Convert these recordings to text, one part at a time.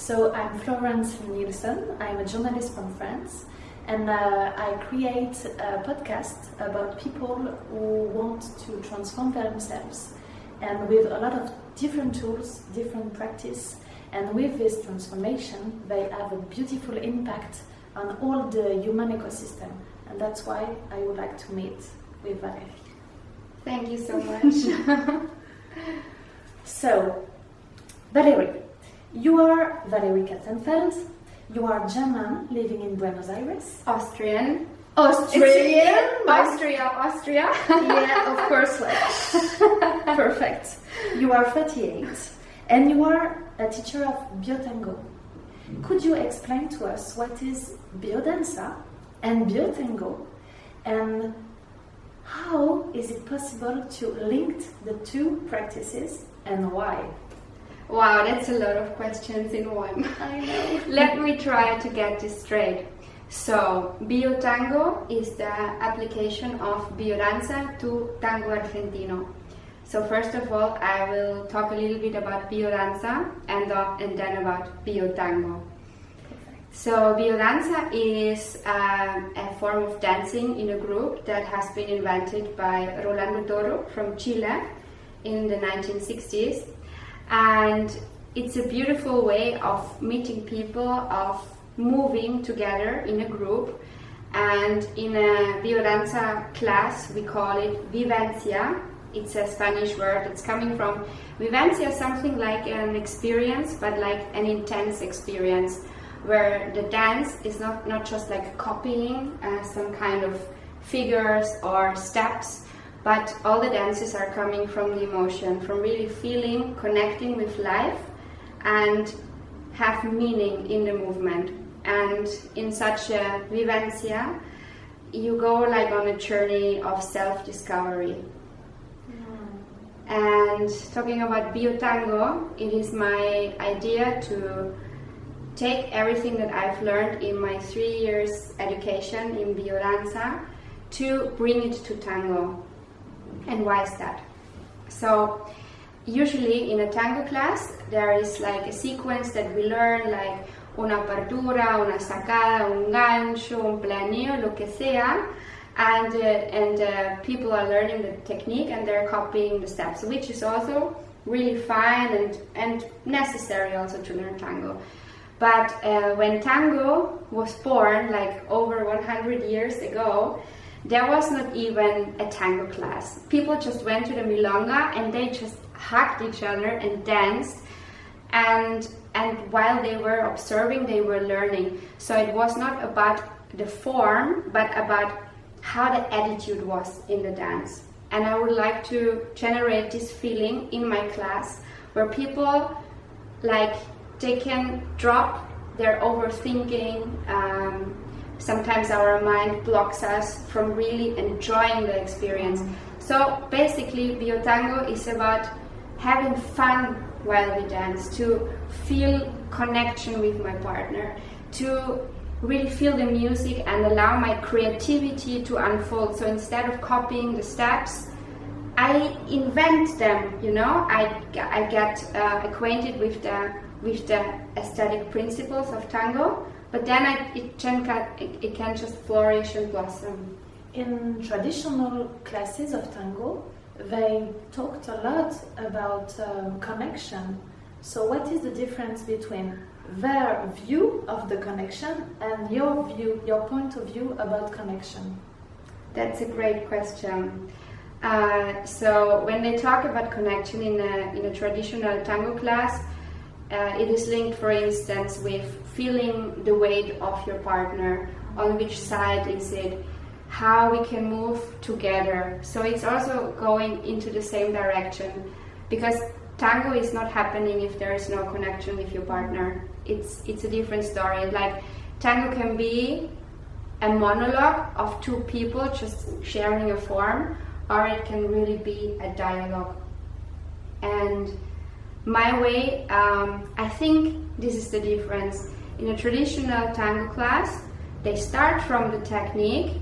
So I'm Florence Nilsson. I'm a journalist from France, and I create a podcast about people who want to transform themselves, and with a lot of different tools, different practice, and with this transformation they have a beautiful impact on all the human ecosystem, and that's why I would like to meet with Valerie. Thank you so much. So, Valerie, you are Valerie Kattenfeld. You are German, living in Buenos Aires. Austrian. Australian? Austria. Yeah, of course. Like, perfect. You are 38, and you are a teacher of Biotango. Could you explain to us what is biodanza and Biotango, and how is it possible to link the two practices, and why? Wow, that's a lot of questions in one. I know. Let me try to get this straight. So, Biotango is the application of biodanza to tango argentino. So first of all, I will talk a little bit about biodanza and then about Biotango. So biodanza is a form of dancing in a group that has been invented by Rolando Toro from Chile in the 1960s. And it's a beautiful way of meeting people, of moving together in a group. And in a biodanza class, we call it vivencia. It's a Spanish word. It's coming from vivencia, something like an experience, but like an intense experience, where the dance is not just like copying some kind of figures or steps, but all the dances are coming from the emotion, from really feeling, connecting with life, and have meaning in the movement. And in such a vivencia, you go like on a journey of self-discovery. And talking about Biotango, it is my idea to take everything that I've learned in my 3 years education in biodanza to bring it to tango. And why is that? So usually in a tango class there is like a sequence that we learn, like una apertura, una sacada, un gancho, un planeo, lo que sea, and people are learning the technique and they're copying the steps, which is also really fine and necessary also to learn tango. But when tango was born, like over 100 years ago, there was not even a tango class. People just went to the milonga and they just hugged each other and danced, and while they were observing, they were learning. So it was not about the form, but about how the attitude was in the dance. And I would like to generate this feeling in my class where people, like, they can drop their overthinking. Sometimes our mind blocks us from really enjoying the experience. So basically, Biotango is about having fun while we dance, to feel connection with my partner, to really feel the music and allow my creativity to unfold. So instead of copying the steps, I invent them, you know. I get acquainted with the aesthetic principles of tango, but then it can just flourish and blossom. In traditional classes of tango, they talked a lot about connection. So what is the difference between their view of the connection and your point of view about connection? That's a great question. So when they talk about connection in a traditional tango class, it is linked, for instance, with feeling the weight of your partner, on which side is it, how we can move together. So it's also going into the same direction, because tango is not happening if there is no connection with your partner. It's a different story. Like, tango can be a monologue of two people just sharing a form, or it can really be a dialogue. And my way, I think this is the difference. In a traditional tango class, they start from the technique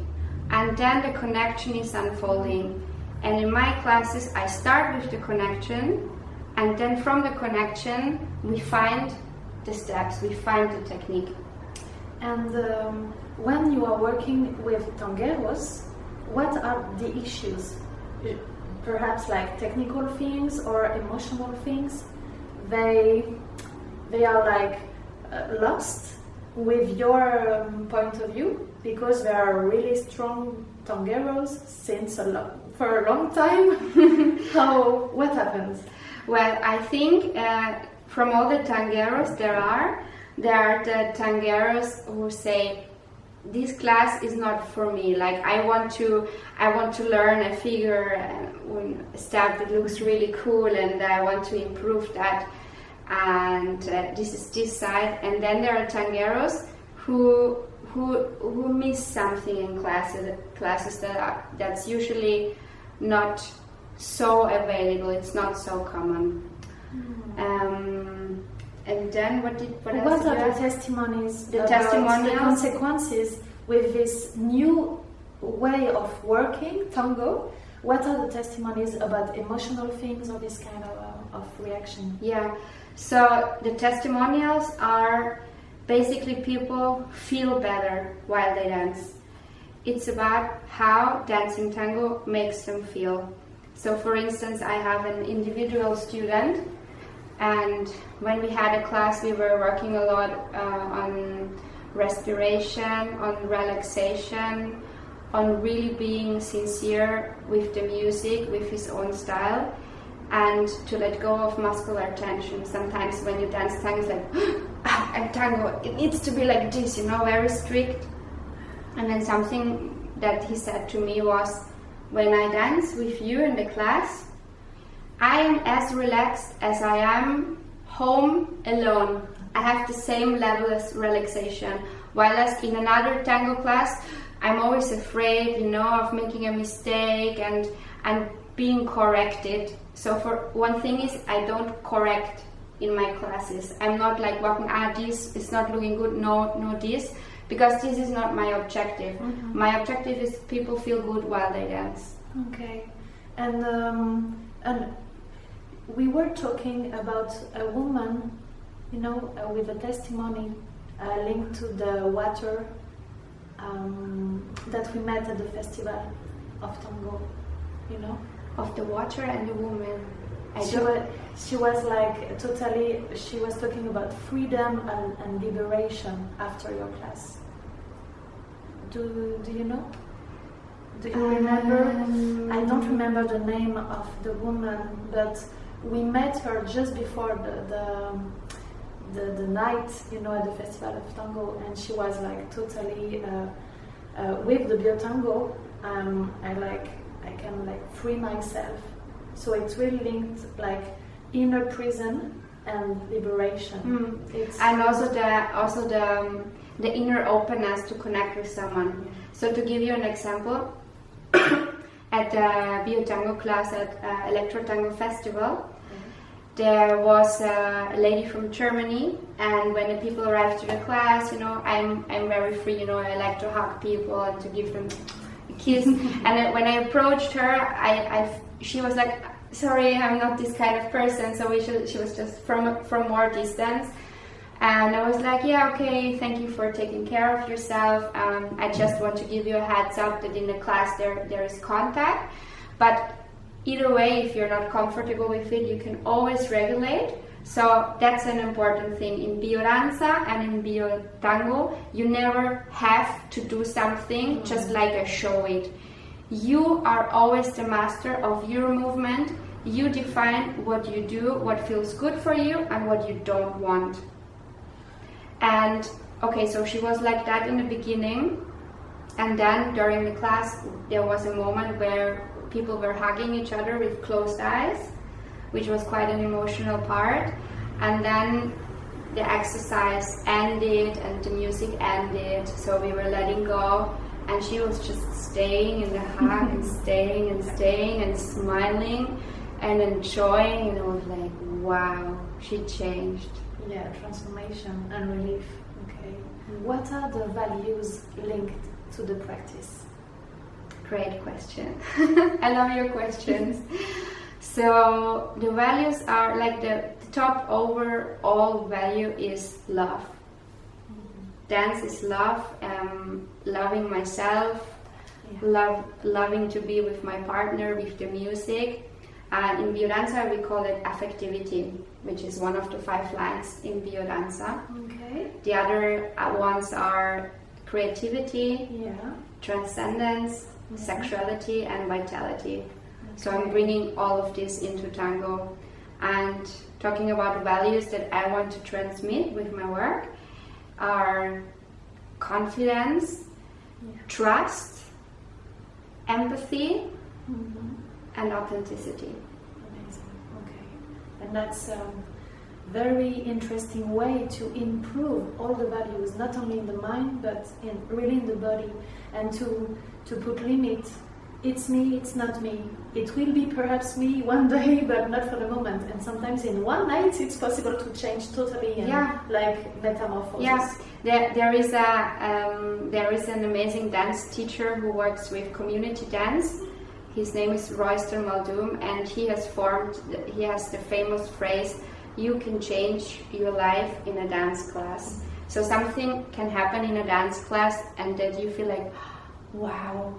and then the connection is unfolding. And in my classes, I start with the connection, and then from the connection we find the steps, we find the technique. And when you are working with tangueros, what are the issues? Perhaps like technical things or emotional things? They are like lost with your point of view, because there are really strong tangueros for a long time. What happens? Well, I think from all the tangueros there are the tangueros who say, this class is not for me. Like I want to learn a figure step that looks really cool, and I want to improve that. And this is this side. And then there are tangueros who miss something in classes that's usually not so available. It's not so common. And then what else are the testimonies? The about testimonials? The consequences with this new way of working tango. What are the testimonies about emotional things or this kind of reaction? Yeah. So the testimonials are basically people feel better while they dance. It's about how dancing tango makes them feel. So for instance, I have an individual student, and when we had a class we were working a lot on respiration, on relaxation, on really being sincere with the music, with his own style, and to let go of muscular tension. Sometimes when you dance tango, it's like, and tango, it needs to be like this, very strict. And then something that he said to me was, when I dance with you in the class, I am as relaxed as I am home alone. I have the same level of relaxation. While as in another tango class, I'm always afraid, of making a mistake and being corrected. So for one thing is, I don't correct in my classes. I'm not like walking, this is not looking good, no this, because this is not my objective. Mm-hmm. My objective is people feel good while they dance. Okay. And we were talking about a woman, with a testimony linked to the water that we met at the festival of tango, Of the water and the woman. She was like totally, she was talking about freedom and liberation after your class. Do you know? Do you remember? I don't remember the name of the woman, but we met her just before the night, at the festival of tango, and she was like totally with the Biotango. I can like free myself. So it's really linked like inner prison and liberation. And also the inner openness to connect with someone. So to give you an example, at the Biotango class at Electro Tango Festival, there was a lady from Germany, and when the people arrived to the class, I'm very free, I like to hug people and to give them a kiss. And when I approached her, she was like, sorry, I'm not this kind of person, so she was just from more distance. And I was like, yeah, okay, thank you for taking care of yourself. I just want to give you a heads up that in the class there is contact. But either way, if you're not comfortable with it, you can always regulate. So that's an important thing. In Biodanza and in Biotango, you never have to do something just like I show it. You are always the master of your movement. You define what you do, what feels good for you, and what you don't want. And okay, so she was like that in the beginning, and then during the class there was a moment where people were hugging each other with closed eyes, which was quite an emotional part. And then the exercise ended and the music ended, so we were letting go, and she was just staying in the hug and staying and smiling and enjoying, and I was like, wow, she changed. Yeah, transformation and relief. Okay. What are the values linked to the practice? Great question. I love your questions. So the values are like the top overall value is love. Dance is love, loving myself, loving to be with my partner, with the music. And in biodanza we call it affectivity, which is one of the 5 lines in biodanza. Okay. The other ones are creativity, transcendence, sexuality, and vitality. So I'm bringing all of this into tango, and talking about values that I want to transmit with my work are confidence, trust, empathy, and authenticity. Amazing. Okay. And that's a very interesting way to improve all the values, not only in the mind, but really in the body, and to put limits. It's me, it's not me. It will be perhaps me one day, but not for the moment. And sometimes in one night, it's possible to change totally, like metamorphosis. Yeah, there is an amazing dance teacher who works with community dance. His name is Royster Muldoon, and he has the famous phrase, "You can change your life in a dance class." So something can happen in a dance class, and that you feel like, wow,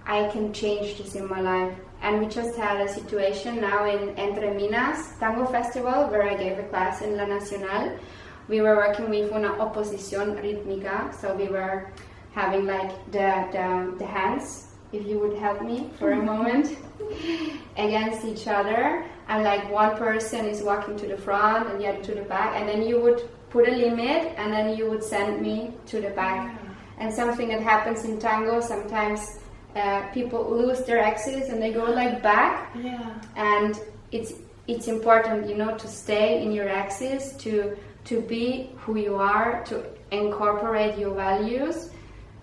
I can change this in my life. And we just had a situation now in Entre Minas Tango Festival, where I gave a class in La Nacional. We were working with una oposición rítmica, so we were having like the hands, if you would help me for a moment, against each other, and like one person is walking to the front and the other to the back, and then you would put a limit, and then you would send me to the back. And something that happens in tango, sometimes people lose their axis and they go like back, and it's important, to stay in your axis, to be who you are, to incorporate your values,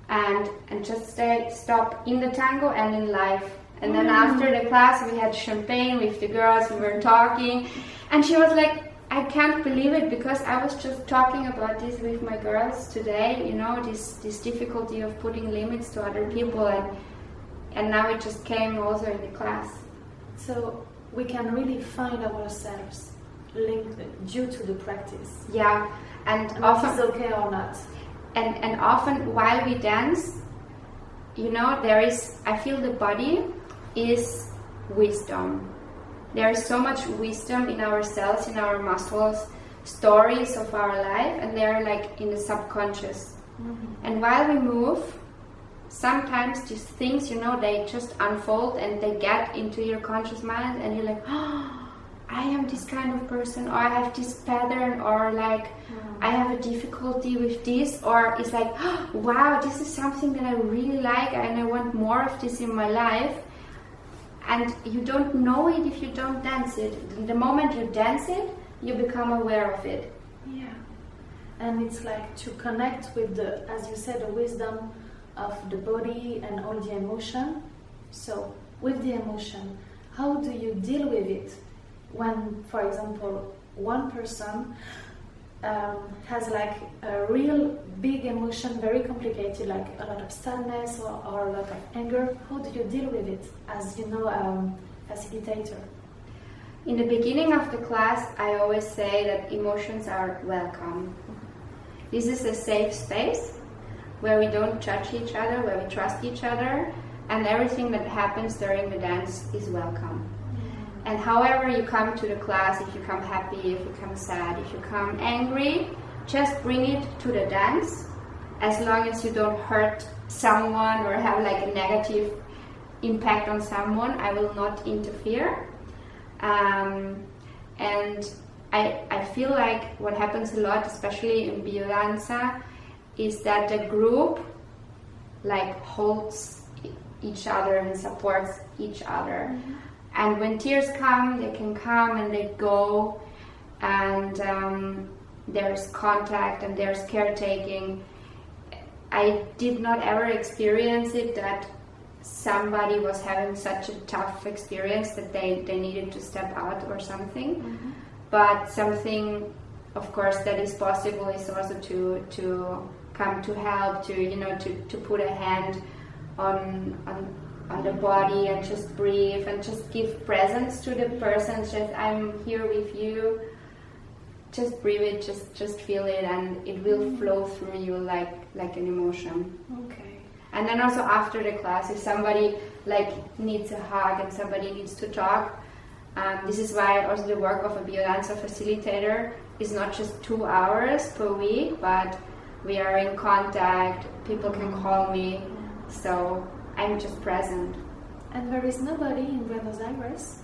and just stop in the tango and in life. And then after the class we had champagne with the girls, we were talking, and she was like, I can't believe it, because I was just talking about this with my girls today, this difficulty of putting limits to other people, and now it just came also in the class. So we can really find ourselves linked due to the practice. Yeah, and often it's okay or not. And often while we dance, I feel the body is wisdom. There is so much wisdom in our cells, in our muscles, stories of our life, and they're like in the subconscious. And while we move, sometimes these things, they just unfold and they get into your conscious mind, and you're like, oh, I am this kind of person, or I have this pattern, or like I have a difficulty with this, or it's like, oh, wow, this is something that I really like and I want more of this in my life. And you don't know it if you don't dance it. The moment you dance it, you become aware of it. Yeah. And it's like to connect with the, as you said, the wisdom of the body and all the emotion. So with the emotion, how do you deal with it when, for example, one person has like a real big emotion, very complicated, like a lot of sadness or a lot of anger? How do you deal with it as facilitator? In the beginning of the class, I always say that emotions are welcome. This is a safe space where we don't judge each other, where we trust each other, and everything that happens during the dance is welcome. And however you come to the class, if you come happy, if you come sad, if you come angry, just bring it to the dance. As long as you don't hurt someone or have like a negative impact on someone, I will not interfere. And I feel like what happens a lot, especially in biodanza, is that the group like holds each other and supports each other. And when tears come, they can come and they go, and there's contact and there's caretaking. I did not ever experience it that somebody was having such a tough experience that they needed to step out or something. But something, of course, that is possible is also to come to help, to put a hand on the body and just breathe and just give presence to the person. Just, I'm here with you, just breathe it, just feel it, and it will flow through you like an emotion. Okay. And then also after the class, if somebody like needs a hug and somebody needs to talk, this is why also the work of a biodanza facilitator is not just 2 hours per week, but we are in contact, people can call me, so I'm just present. And there is nobody in Buenos Aires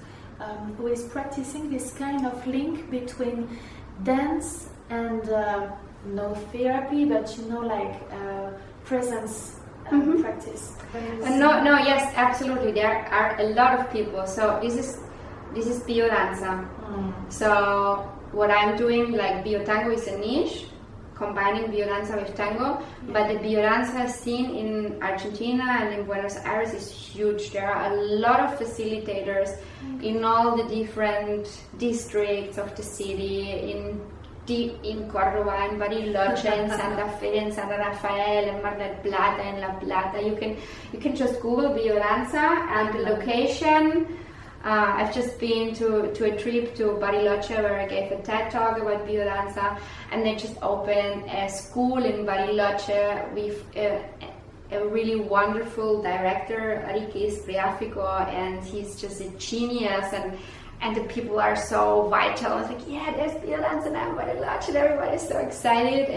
who is practicing this kind of link between dance and no therapy, but like presence practice. Yes, absolutely. There are a lot of people. So this is biodanza. So what I'm doing, like Biotango is a niche, combining biodanza with tango, but the biodanza scene in Argentina and in Buenos Aires is huge. There are a lot of facilitators in all the different districts of the city, in Córdoba, in Bariloche, in Santa Fe, in San Rafael, in Mar del Plata, in La Plata. You can just Google biodanza and the location. I've just been to a trip to Bariloche where I gave a TED talk about biodanza, and they just opened a school in Bariloche with a really wonderful director, Arique Espriafico, and he's just a genius, and the people are so vital. I was like, yeah, there's biodanza now in Bariloche, and everybody's so excited.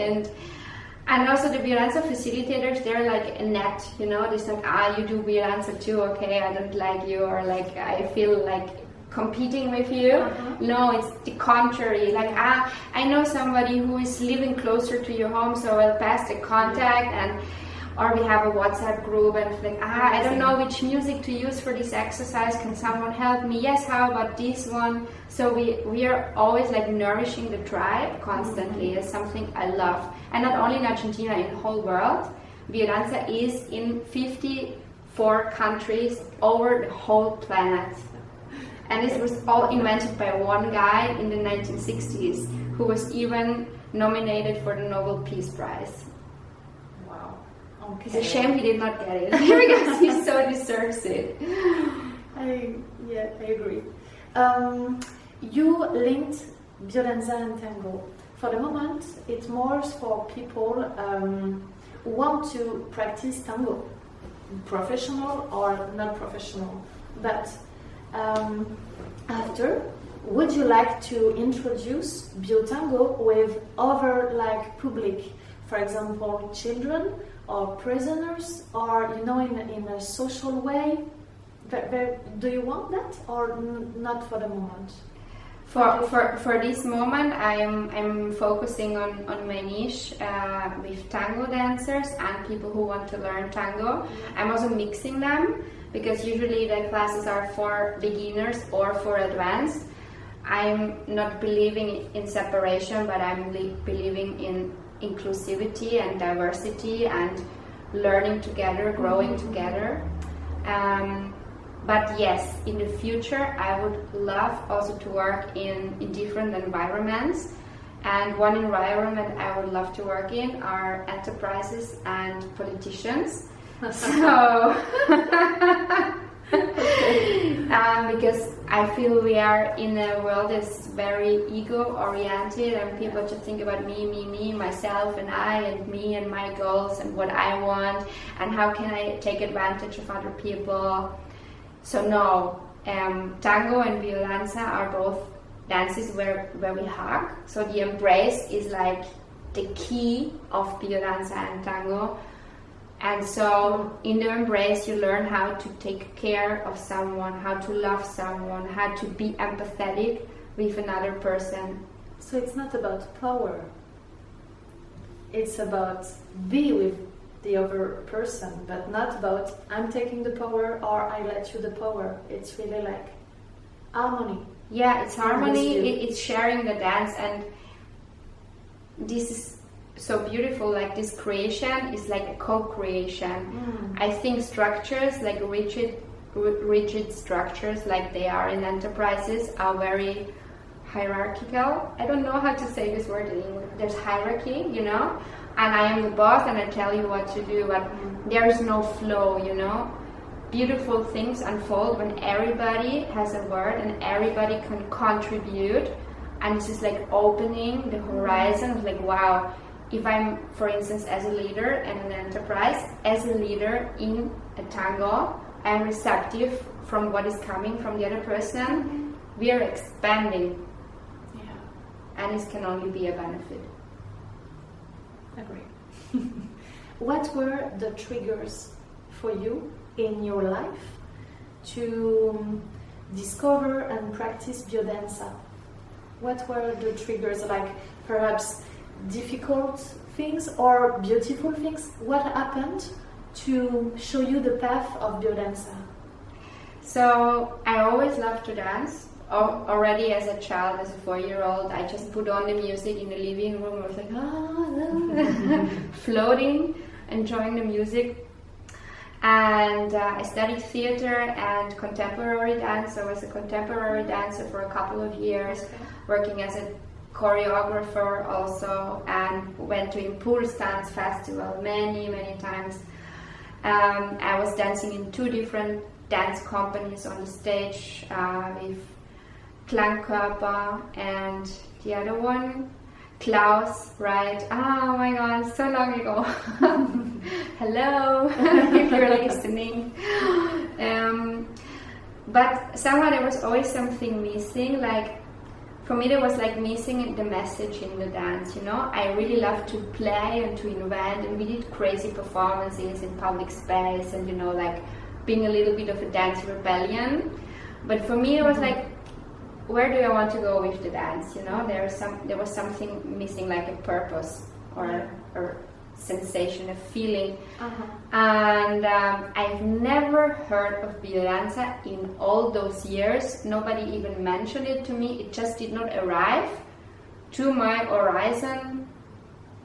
And also the biodanza facilitators, they're like a net, It's like, you do biodanza too, okay, I don't like you, or like I feel like competing with you. No, it's the contrary. Like, I know somebody who is living closer to your home, so I'll pass the contact, or we have a WhatsApp group, and it's like, I don't know which music to use for this exercise. Can someone help me? Yes, how about this one? So we are always like nourishing the tribe constantly. It's something I love. And not only in Argentina, in the whole world. Biodanza is in 54 countries over the whole planet. And it was all invented by one guy in the 1960s, who was even nominated for the Nobel Peace Prize. Okay. It's a shame he did not get it because he so deserves it. I agree. You linked biodanza and tango. For the moment, it's more for people who want to practice tango, professional or not professional. But after, would you like to introduce Biotango with other public, for example, children or prisoners, or in a social way? Do you want that, or not for the moment? For this moment, I'm focusing on my niche with tango dancers and people who want to learn tango. I'm also mixing them, because usually the classes are for beginners or for advanced. I'm not believing in separation, but I'm believing in inclusivity and diversity and learning together, growing together. But yes, in the future, I would love also to work in different environments. And one environment I would love to work in are enterprises and politicians. So, because I feel we are in a world that's very ego-oriented, and people just think about me, myself, and I, and me, and my goals, and what I want, and how can I take advantage of other people. So no, tango and biodanza are both dances where we hug. So the embrace is like the key of biodanza and tango. And so in the embrace you learn how to take care of someone, how to love someone, how to be empathetic with another person. So it's not about power. It's about be with the other person, but not about I'm taking the power or I let you the power. It's really like harmony. Yeah, it's harmony, it's sharing the dance, and this is so beautiful. Like this creation is like a co-creation. I think structures, like rigid structures like they are in enterprises, are very hierarchical. I don't know how to say this word in English. There's hierarchy, and I am the boss and I tell you what to do, but there is no flow, Beautiful things unfold when everybody has a word and everybody can contribute. and this is like opening the horizon of like, wow, if I'm, for instance, as a leader in an enterprise, as a leader in a tango, I'm receptive from what is coming from the other person. We are expanding, and it can only be a benefit. Agree. What were the triggers for you in your life to discover and practice biodanza? What were the triggers, like perhaps difficult things or beautiful things? What happened to show you the path of biodanza? So I always loved to dance. Already as a child, as a 4-year-old, I just put on the music in the living room. I was like, floating, enjoying the music. And I studied theater and contemporary dance. I was a contemporary dancer for a couple of years, working as a choreographer also, and went to Impulse Dance Festival many times. I was dancing in 2 different dance companies on the stage with Klangkörper and the other one, Klaus, right? Oh my god, so long ago. Hello, if you're listening. But somehow there was always something missing. Like, for me, there was like missing the message in the dance, you know? I really love to play and to invent, and we did crazy performances in public space and, you know, like being a little bit of a dance rebellion. But for me, it was like, where do I want to go with the dance? You know, there was something missing, like a purpose or sensation, a feeling. And I've never heard of biodanza in all those years. Nobody even mentioned it to me. It just did not arrive to my horizon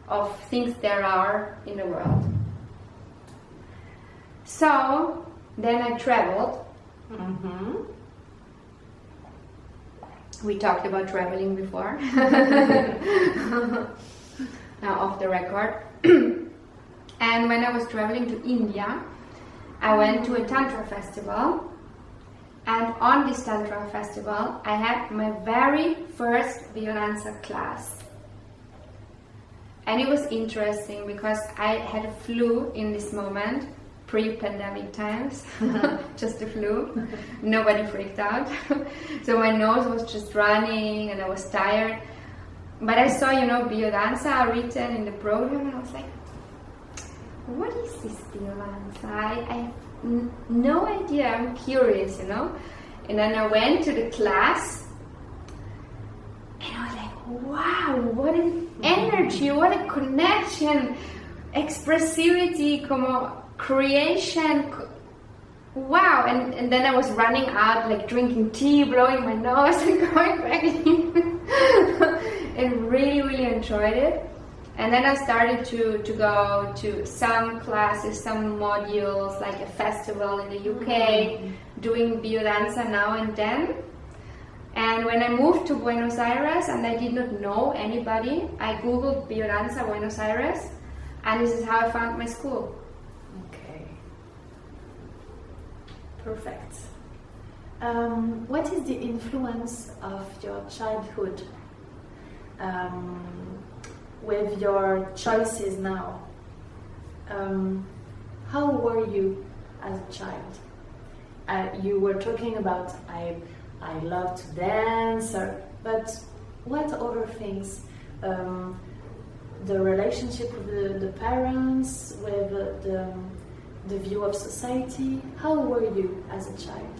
of things there are in the world. So then I traveled. We talked about traveling before, now off the record. And when I was traveling to India, I went to a Tantra festival. And on this Tantra festival, I had my very first biodanza class. And it was interesting because I had a flu in this moment, pre-pandemic times, just the flu. Nobody freaked out. So my nose was just running and I was tired. But I saw, you know, biodanza written in the program and I was like, what is this biodanza? I have no idea, I'm curious, you know. And then I went to the class and I was like, wow, what an energy, what a connection, expressivity, como creation, wow. And then I was running out, like drinking tea, blowing my nose and going back in. And really enjoyed it. And then I started to go to some classes, some modules, like a festival in the UK, doing biodanza now and then. And when I moved to Buenos Aires and I did not know anybody, I googled biodanza Buenos Aires, and this is how I found my school. Okay. Perfect. What is the influence of your childhood with your choices now? How were you as a child? You were talking about I love to dance, but what other things? The relationship with the parents, with the view of society. How were you as a child?